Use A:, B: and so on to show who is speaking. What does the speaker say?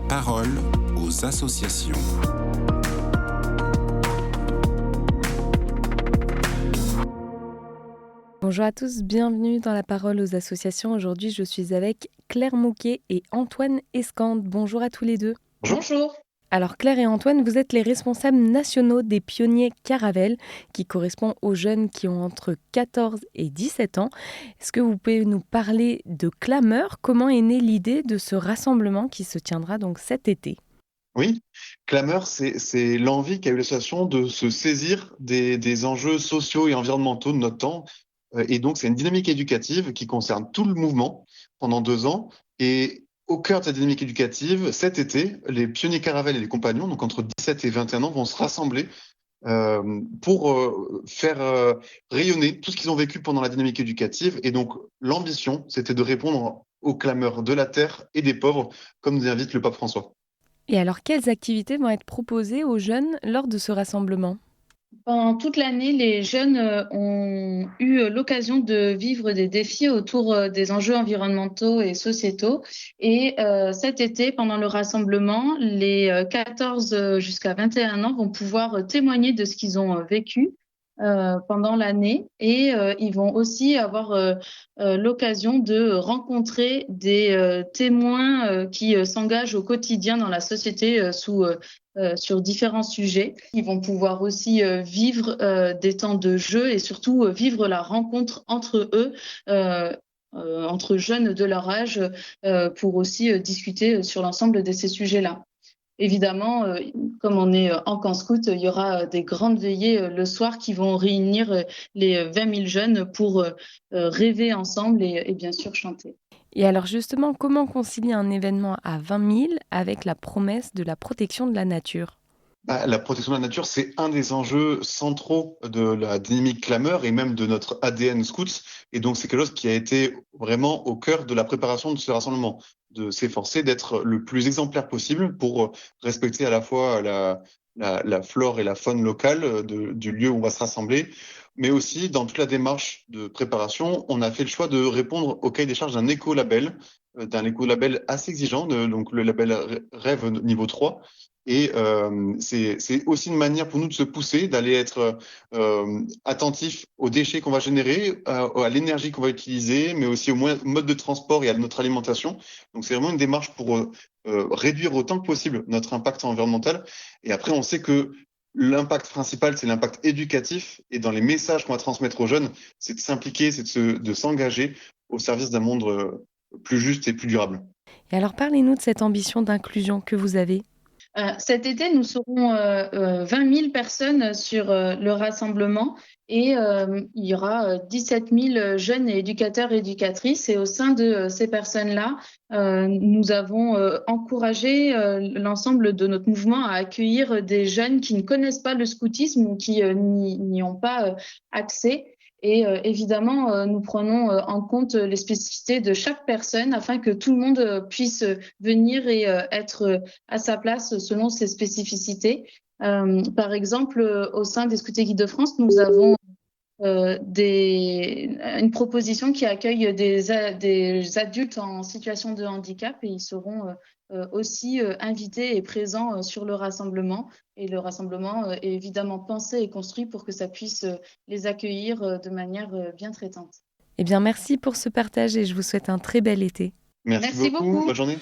A: parole aux associations.
B: Bonjour à tous, bienvenue dans la parole aux associations. Aujourd'hui, je suis avec Claire Mouquet et Antoine Escande. Bonjour à tous les deux.
C: Bonjour.
B: Alors Claire et Antoine, vous êtes les responsables nationaux des pionniers Caravelle, qui correspond aux jeunes qui ont entre 14 et 17 ans. Est-ce que vous pouvez nous parler de Clameur ? Comment est née l'idée de ce rassemblement qui se tiendra donc cet été ?
C: Oui, Clameur, c'est l'envie qu'a eu l'association de se saisir des enjeux sociaux et environnementaux de notre temps. Et donc, c'est une dynamique éducative qui concerne tout le mouvement pendant 2 ans. Et au cœur de cette dynamique éducative, cet été, les pionniers Caravelle et les compagnons, donc entre 17 et 21 ans, vont se rassembler pour faire rayonner tout ce qu'ils ont vécu pendant la dynamique éducative. Et donc, l'ambition, c'était de répondre aux clameurs de la terre et des pauvres, comme nous invite le pape François.
B: Et alors, quelles activités vont être proposées aux jeunes lors de ce rassemblement ?
D: Pendant toute l'année, les jeunes ont eu l'occasion de vivre des défis autour des enjeux environnementaux et sociétaux. Et cet été, pendant le rassemblement, les 14 jusqu'à 21 ans vont pouvoir témoigner de ce qu'ils ont vécu pendant l'année. Et ils vont aussi avoir l'occasion de rencontrer des témoins qui s'engagent au quotidien dans la société sur différents sujets. Ils vont pouvoir aussi vivre des temps de jeu et surtout vivre la rencontre entre eux, entre jeunes de leur âge, pour aussi discuter sur l'ensemble de ces sujets-là. Évidemment, comme on est en camp scout, il y aura des grandes veillées le soir qui vont réunir les 20 000 jeunes pour rêver ensemble et bien sûr chanter.
B: Et alors justement, comment concilier un événement à 20 000 avec la promesse de la protection de la nature ?
C: La protection de la nature, c'est un des enjeux centraux de la dynamique Clameur et même de notre ADN Scouts. Et donc, c'est quelque chose qui a été vraiment au cœur de la préparation de ce rassemblement, de s'efforcer d'être le plus exemplaire possible pour respecter à la fois la flore et la faune locale du lieu où on va se rassembler. Mais aussi, dans toute la démarche de préparation, on a fait le choix de répondre au cahier des charges d'un écolabel assez exigeant, donc le label Rêve niveau 3. Et c'est aussi une manière pour nous de se pousser, d'aller être attentif aux déchets qu'on va générer, à l'énergie qu'on va utiliser, mais aussi au mode de transport et à notre alimentation. Donc c'est vraiment une démarche pour réduire autant que possible notre impact environnemental. Et après, on sait que l'impact principal, c'est l'impact éducatif. Et dans les messages qu'on va transmettre aux jeunes, c'est de s'impliquer, c'est de s'engager au service d'un monde plus juste et plus durable.
B: Et alors parlez-nous de cette ambition d'inclusion que vous avez.
D: Cet été, nous serons 20 000 personnes sur le rassemblement et il y aura 17 000 jeunes et éducateurs et éducatrices. Et au sein de ces personnes-là, nous avons encouragé l'ensemble de notre mouvement à accueillir des jeunes qui ne connaissent pas le scoutisme ou qui n'y ont pas accès. Et évidemment, nous prenons en compte les spécificités de chaque personne afin que tout le monde puisse venir et être à sa place selon ses spécificités. Par exemple, au sein des Scouts et Guides de France, nous avons une proposition qui accueille des adultes en situation de handicap et ils seront aussi invités et présents sur le rassemblement. Et le rassemblement est évidemment pensé et construit pour que ça puisse les accueillir de manière bien traitante.
B: Eh bien, merci pour ce partage et je vous souhaite un très bel été.
C: Merci beaucoup. Bonne journée.